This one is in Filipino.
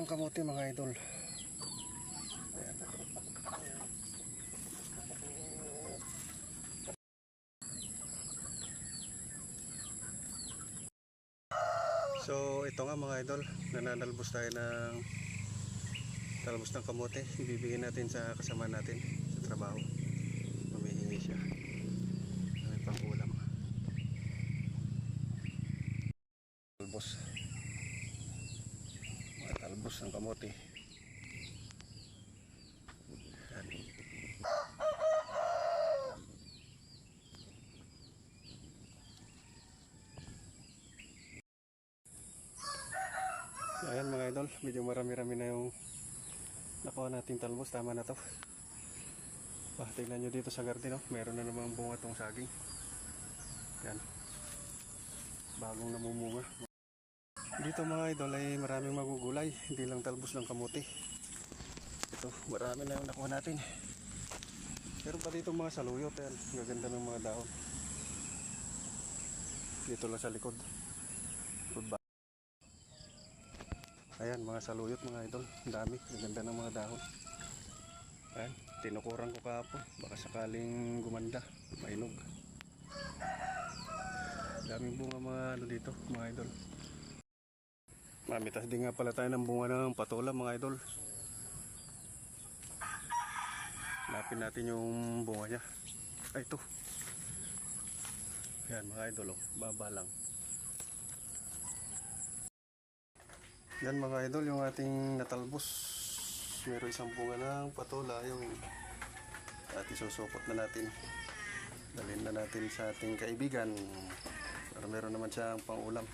Ang kamote mga idol. Ayan. So ito nga mga idol, nananalbos tayo ng talbos ng kamote. Ibibigay natin sa kasama natin sa trabaho. Humihingi siya. May pang ulam. Talbos. Mga talbos ng kamote. Ayan. Ayan mga idol, medyo marami-rami na yung nakuha natin talbos. Tama na to. Tingnan nyo dito sa garden, oh. Meron na namang bunga tong saging. Yan, bagong namumunga. Dito mga idol ay maraming magugulay, hindi lang talbos ng kamote. Ito, marami na yung nakuha natin. Meron pa dito mga saluyot. Yan, gaganda ng mga dahon. Dito lang sa likod. Ayan, mga saluyot mga idol. Ang dami, gaganda ng mga dahon. Ayan, tinukuran ko kahapon. Baka sakaling gumanda, mainog. Daming bunga mga ano dito, mga idol. Mamitas din nga pala tayo ng bunga ng patola mga idol. Hanapin natin yung bunga niya. Ay, ito. Ayan mga idol, oh. Baba lang. Yan mga idol, yung ating natalbos. Meron isang bunga ng patola, yung ating susupot na natin. Dalhin na natin sa ating kaibigan para meron naman siyang pang ulam.